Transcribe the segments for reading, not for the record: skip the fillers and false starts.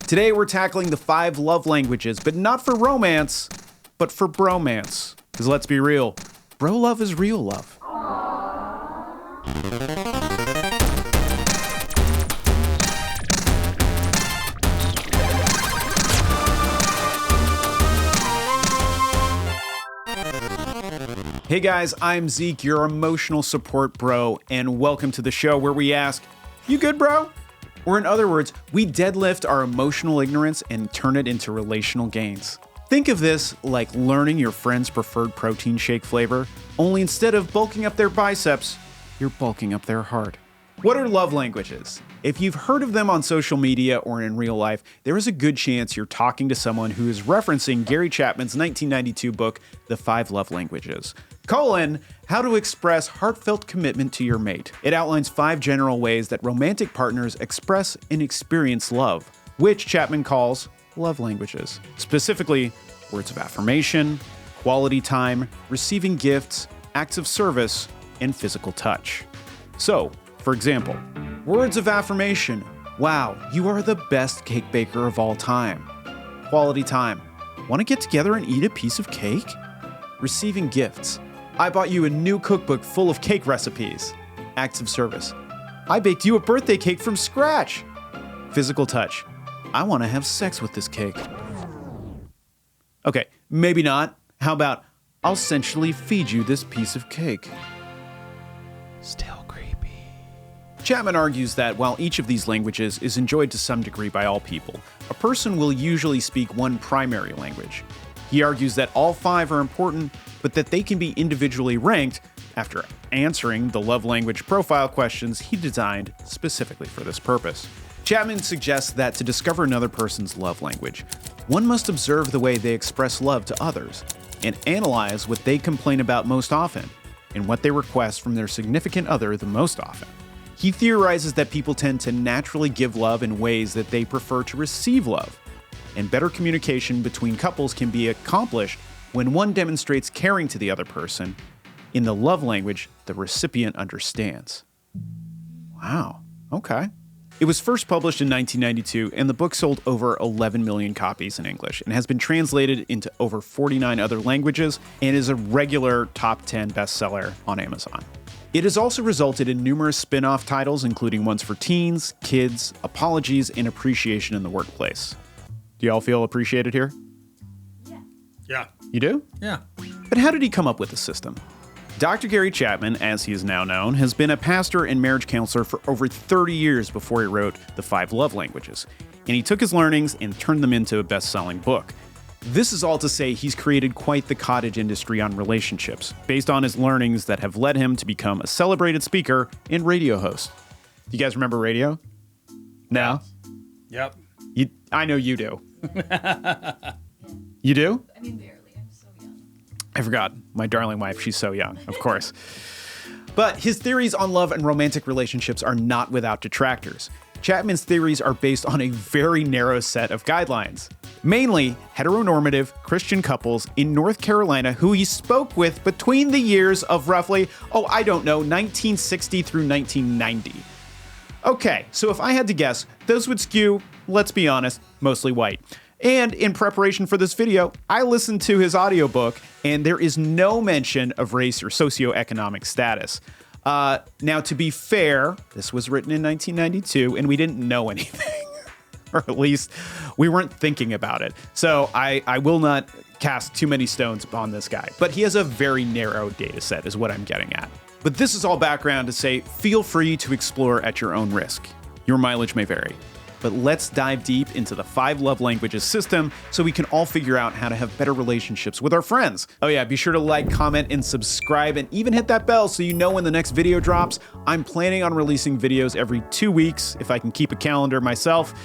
Today we're tackling the 5 love languages, but not for romance, but for bromance. Because let's be real, bro love is real love. Hey guys, I'm Zeke, your emotional support bro, and welcome to the show where we ask, you good, bro? Or in other words, we deadlift our emotional ignorance and turn it into relational gains. Think of this like learning your friend's preferred protein shake flavor, only instead of bulking up their biceps, you're bulking up their heart. What are love languages? If you've heard of them on social media or in real life, there is a good chance you're talking to someone who is referencing Gary Chapman's 1992 book, The 5 Love Languages, How to Express Heartfelt Commitment to Your Mate. It outlines 5 general ways that romantic partners express and experience love, which Chapman calls love languages. Specifically, words of affirmation, quality time, receiving gifts, acts of service, and physical touch. So, for example, words of affirmation. Wow, you are the best cake baker of all time. Quality time. Want to get together and eat a piece of cake? Receiving gifts. I bought you a new cookbook full of cake recipes. Acts of service. I baked you a birthday cake from scratch. Physical touch. I want to have sex with this cake. Okay, maybe not. How about, I'll sensually feed you this piece of cake. Still creepy. Chapman argues that while each of these languages is enjoyed to some degree by all people, a person will usually speak one primary language. He argues that all 5 are important, but that they can be individually ranked after answering the love language profile questions he designed specifically for this purpose. Chapman suggests that to discover another person's love language, one must observe the way they express love to others and analyze what they complain about most often and what they request from their significant other the most often. He theorizes that people tend to naturally give love in ways that they prefer to receive love, and better communication between couples can be accomplished when one demonstrates caring to the other person in the love language the recipient understands. Wow, okay. It was first published in 1992, and the book sold over 11 million copies in English and has been translated into over 49 other languages and is a regular top 10 bestseller on Amazon. It has also resulted in numerous spin-off titles, including ones for teens, kids, apologies, and appreciation in the workplace. Do y'all feel appreciated here? Yeah. You do? Yeah. But how did he come up with the system? Dr. Gary Chapman, as he is now known, has been a pastor and marriage counselor for over 30 years before he wrote The 5 Love Languages, and he took his learnings and turned them into a best-selling book. This is all to say he's created quite the cottage industry on relationships, based on his learnings that have led him to become a celebrated speaker and radio host. Do you guys remember radio? No? Yep. I know you do. You do? I mean, barely. I'm so young. I forgot. My darling wife, she's so young, of course. But his theories on love and romantic relationships are not without detractors. Chapman's theories are based on a very narrow set of guidelines. Mainly heteronormative Christian couples in North Carolina who he spoke with between the years of roughly, 1960 through 1990. Okay, so if I had to guess, those would skew, let's be honest, mostly white. And in preparation for this video, I listened to his audiobook, and there is no mention of race or socioeconomic status. Now, to be fair, this was written in 1992, and we didn't know anything. Or at least we weren't thinking about it. So I will not cast too many stones upon this guy. But he has a very narrow data set, is what I'm getting at. But this is all background to say, feel free to explore at your own risk. Your mileage may vary. But let's dive deep into the 5 love languages system so we can all figure out how to have better relationships with our friends. Oh yeah, be sure to like, comment, and subscribe, and even hit that bell so you know when the next video drops. I'm planning on releasing videos every 2 weeks if I can keep a calendar myself.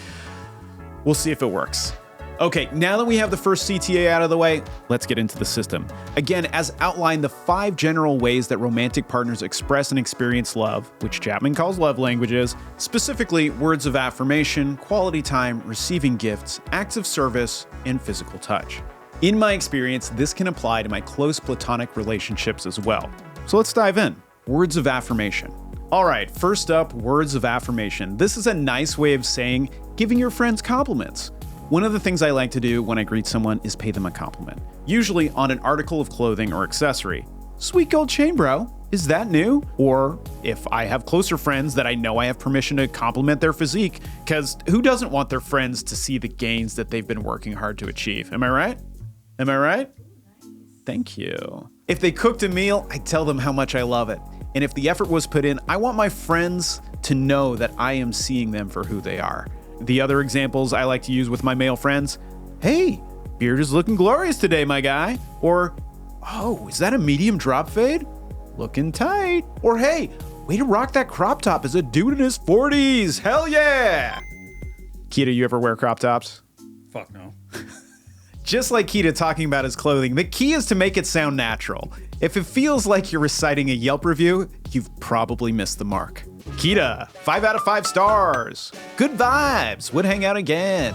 We'll see if it works. Okay, now that we have the first CTA out of the way, let's get into the system. Again, as outlined, the 5 general ways that romantic partners express and experience love, which Chapman calls love languages, specifically words of affirmation, quality time, receiving gifts, acts of service, and physical touch. In my experience, this can apply to my close platonic relationships as well. So let's dive in. Words of affirmation. All right, first up, words of affirmation. This is a nice way of saying giving your friends compliments. One of the things I like to do when I greet someone is pay them a compliment, usually on an article of clothing or accessory. Sweet gold chain, bro. Is that new? Or if I have closer friends that I know I have permission to compliment their physique, because who doesn't want their friends to see the gains that they've been working hard to achieve? Am I right? Am I right? Thank you. If they cooked a meal, I tell them how much I love it. And if the effort was put in, I want my friends to know that I am seeing them for who they are. The other examples I like to use with my male friends, hey, beard is looking glorious today, my guy. Or, oh, is that a medium drop fade? Looking tight. Or hey, way to rock that crop top as a dude in his 40s. Hell yeah. Kita, you ever wear crop tops? Fuck no. Just like Kita talking about his clothing, the key is to make it sound natural. If it feels like you're reciting a Yelp review, you've probably missed the mark. Kita, 5 out of 5 stars. Good vibes, would hang out again.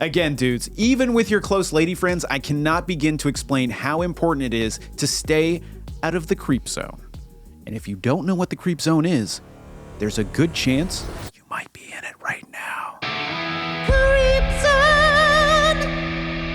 Again, dudes, even with your close lady friends, I cannot begin to explain how important it is to stay out of the creep zone. And if you don't know what the creep zone is, there's a good chance you might be in it right now. Creep zone!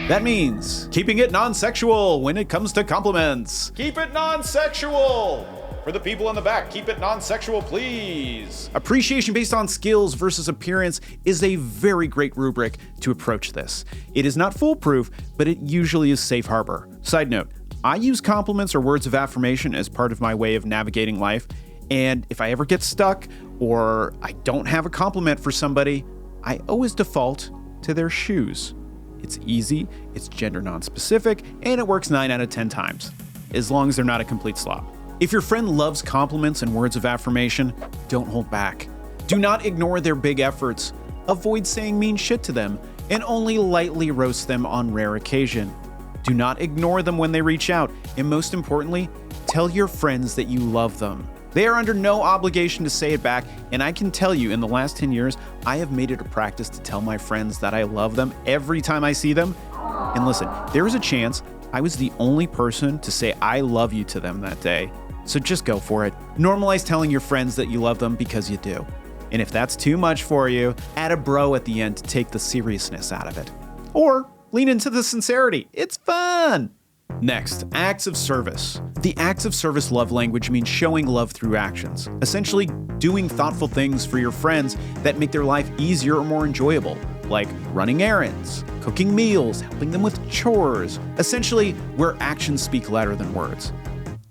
That means keeping it non-sexual when it comes to compliments. Keep it non-sexual! For the people in the back, keep it non-sexual, please. Appreciation based on skills versus appearance is a very great rubric to approach this. It is not foolproof, but it usually is safe harbor. Side note, I use compliments or words of affirmation as part of my way of navigating life, and if I ever get stuck or I don't have a compliment for somebody, I always default to their shoes. It's easy, it's gender non-specific, and it works 9 out of 10 times, as long as they're not a complete slob. If your friend loves compliments and words of affirmation, don't hold back. Do not ignore their big efforts. Avoid saying mean shit to them, and only lightly roast them on rare occasion. Do not ignore them when they reach out, and most importantly, tell your friends that you love them. They are under no obligation to say it back, and I can tell you in the last 10 years, I have made it a practice to tell my friends that I love them every time I see them. And listen, there is a chance I was the only person to say I love you to them that day. So just go for it. Normalize telling your friends that you love them because you do. And if that's too much for you, add a bro at the end to take the seriousness out of it. Or lean into the sincerity. It's fun. Next, acts of service. The acts of service love language means showing love through actions, essentially doing thoughtful things for your friends that make their life easier or more enjoyable, like running errands, cooking meals, helping them with chores, essentially where actions speak louder than words.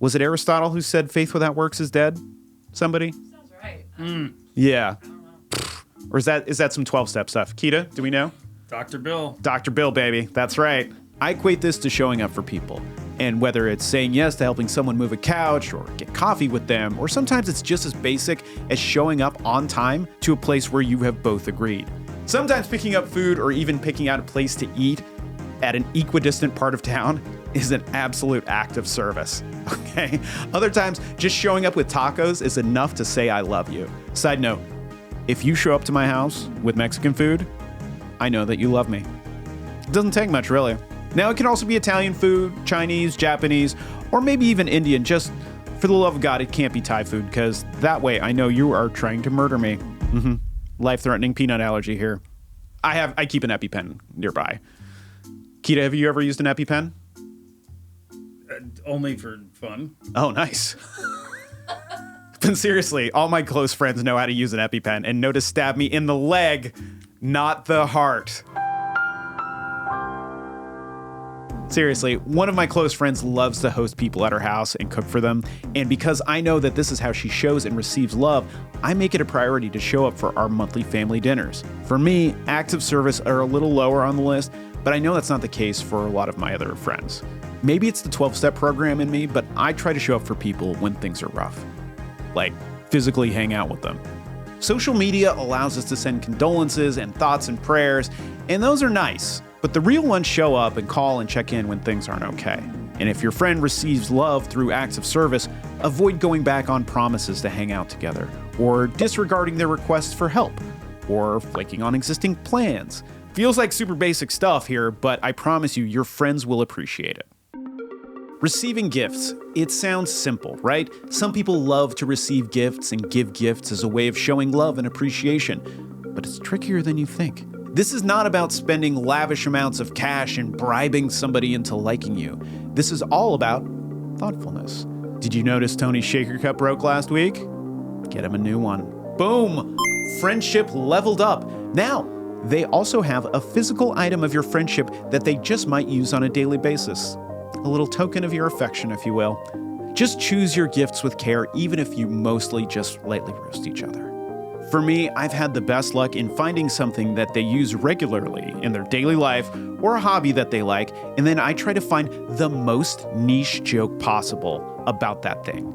Was it Aristotle who said faith without works is dead? Somebody? Sounds right. Yeah. I don't know. Or is that some 12-step stuff? Kita, do we know? Dr. Bill. Dr. Bill, baby. That's right. I equate this to showing up for people. And whether it's saying yes to helping someone move a couch or get coffee with them, or sometimes it's just as basic as showing up on time to a place where you have both agreed. Sometimes picking up food or even picking out a place to eat at an equidistant part of town is an absolute act of service, okay? Other times, just showing up with tacos is enough to say I love you. Side note, if you show up to my house with Mexican food, I know that you love me. It doesn't take much, really. Now, it can also be Italian food, Chinese, Japanese, or maybe even Indian. Just for the love of God, it can't be Thai food, because that way I know you are trying to murder me. Life-threatening peanut allergy here. I keep an EpiPen nearby. Kita, have you ever used an EpiPen? Only for fun. Oh, nice. But seriously, all my close friends know how to use an EpiPen and know to stab me in the leg, not the heart. Seriously, one of my close friends loves to host people at her house and cook for them, and because I know that this is how she shows and receives love, I make it a priority to show up for our monthly family dinners. For me, acts of service are a little lower on the list, but I know that's not the case for a lot of my other friends. Maybe it's the 12-step program in me, but I try to show up for people when things are rough. Like, physically hang out with them. Social media allows us to send condolences and thoughts and prayers, and those are nice. But the real ones show up and call and check in when things aren't okay. And if your friend receives love through acts of service, avoid going back on promises to hang out together, or disregarding their requests for help, or flaking on existing plans. Feels like super basic stuff here, but I promise you, your friends will appreciate it. Receiving gifts. It sounds simple, right? Some people love to receive gifts and give gifts as a way of showing love and appreciation, but it's trickier than you think. This is not about spending lavish amounts of cash and bribing somebody into liking you. This is all about thoughtfulness. Did you notice Tony's shaker cup broke last week? Get him a new one. Boom! Friendship leveled up. Now, they also have a physical item of your friendship that they just might use on a daily basis. A little token of your affection, if you will. Just choose your gifts with care, even if you mostly just lightly roast each other. For me, I've had the best luck in finding something that they use regularly in their daily life or a hobby that they like, and then I try to find the most niche joke possible about that thing.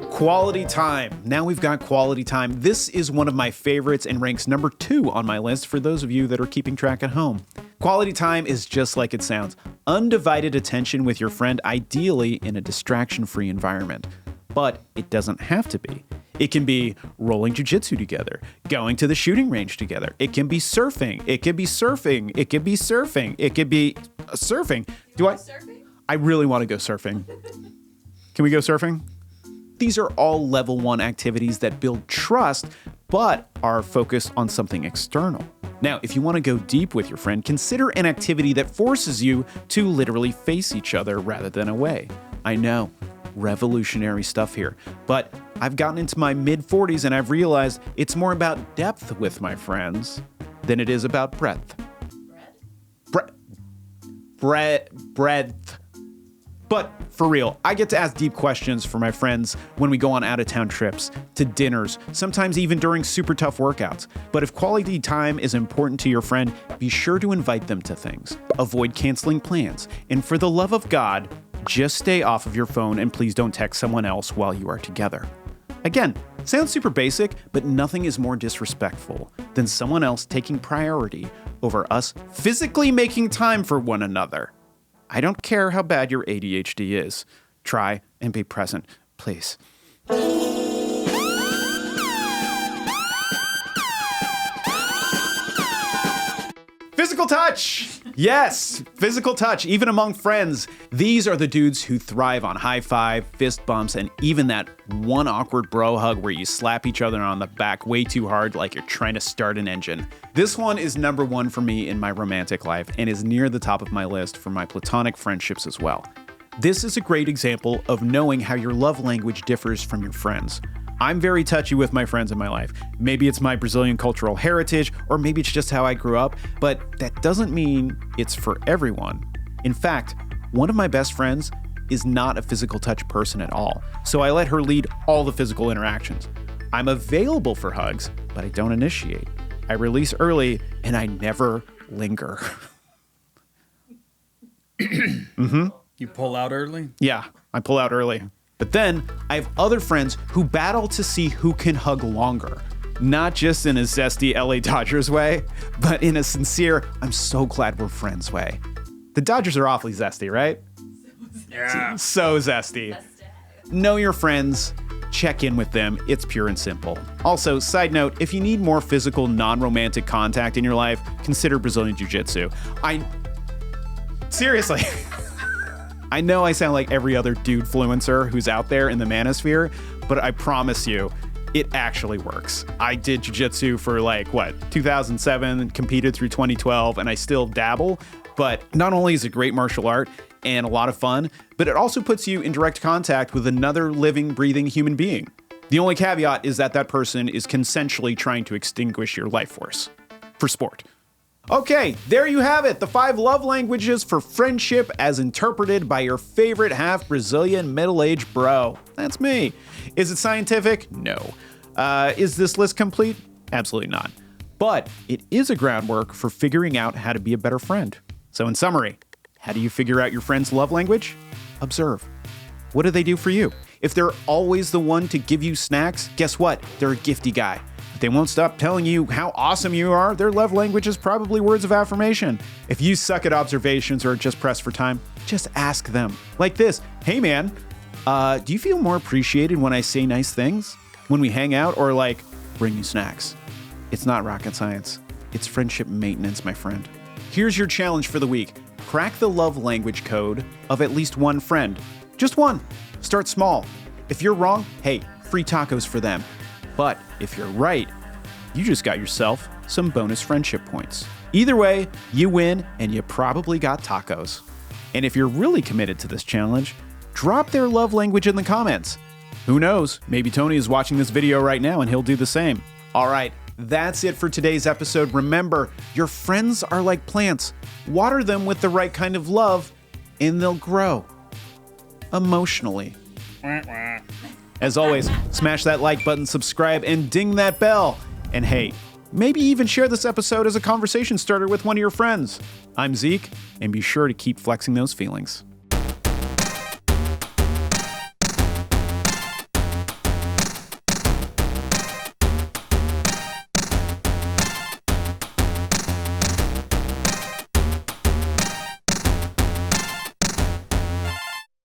Quality time. Now we've got quality time. This is one of my favorites and ranks number 2 on my list for those of you that are keeping track at home. Quality time is just like it sounds. Undivided attention with your friend, ideally in a distraction-free environment. But it doesn't have to be. It can be rolling jujitsu together, going to the shooting range together. It can be surfing. It can be surfing. It can be surfing. It could be surfing. Surfing? I really want to go surfing. Can we go surfing? These are all level 1 activities that build trust, but are focused on something external. Now, if you want to go deep with your friend, consider an activity that forces you to literally face each other rather than away. I know, revolutionary stuff here, but I've gotten into my mid-40s and I've realized it's more about depth with my friends than it is about breadth. Breadth. But for real, I get to ask deep questions for my friends when we go on out-of-town trips, to dinners, sometimes even during super tough workouts. But if quality time is important to your friend, be sure to invite them to things. Avoid canceling plans. And for the love of God, just stay off of your phone and please don't text someone else while you are together. Again, sounds super basic, but nothing is more disrespectful than someone else taking priority over us physically making time for one another. I don't care how bad your ADHD is. Try and be present, please. Physical touch! Yes, physical touch, even among friends. These are the dudes who thrive on high five, fist bumps, and even that one awkward bro hug where you slap each other on the back way too hard like you're trying to start an engine. This one is number 1 for me in my romantic life and is near the top of my list for my platonic friendships as well. This is a great example of knowing how your love language differs from your friends. I'm very touchy with my friends in my life. Maybe it's my Brazilian cultural heritage, or maybe it's just how I grew up, but that doesn't mean it's for everyone. In fact, one of my best friends is not a physical touch person at all, so I let her lead all the physical interactions. I'm available for hugs, but I don't initiate. I release early, and I never linger. You pull out early? Yeah, I pull out early. But then I have other friends who battle to see who can hug longer. Not just in a zesty LA Dodgers way, but in a sincere, I'm so glad we're friends way. The Dodgers are awfully zesty, right? Yeah. So zesty. Know your friends, check in with them. It's pure and simple. Also, side note, if you need more physical, non-romantic contact in your life, consider Brazilian Jiu-Jitsu. Seriously. I know I sound like every other dude-fluencer who's out there in the manosphere, but I promise you, it actually works. I did jiu-jitsu for 2007, competed through 2012, and I still dabble, but not only is it great martial art and a lot of fun, but it also puts you in direct contact with another living, breathing human being. The only caveat is that that person is consensually trying to extinguish your life force for sport. Okay, there you have it, the 5 love languages for friendship as interpreted by your favorite half Brazilian middle-aged bro. That's me. Is it scientific? No. Is this list complete? Absolutely not. But it is a groundwork for figuring out how to be a better friend. So in summary, how do you figure out your friend's love language? Observe. What do they do for you? If they're always the one to give you snacks, guess what? They're a gifty guy. They won't stop telling you how awesome you are. Their love language is probably words of affirmation. If you suck at observations or are just pressed for time, just ask them. Like this, hey man, do you feel more appreciated when I say nice things? When we hang out or bring you snacks? It's not rocket science. It's friendship maintenance, my friend. Here's your challenge for the week. Crack the love language code of at least one friend. Just one. Start small. If you're wrong, hey, free tacos for them. But if you're right, you just got yourself some bonus friendship points. Either way, you win and you probably got tacos. And if you're really committed to this challenge, drop their love language in the comments. Who knows, maybe Tony is watching this video right now and he'll do the same. All right, that's it for today's episode. Remember, your friends are like plants. Water them with the right kind of love and they'll grow. Emotionally. As always, smash that like button, subscribe, and ding that bell. And hey, maybe even share this episode as a conversation starter with one of your friends. I'm Zeke, and be sure to keep flexing those feelings.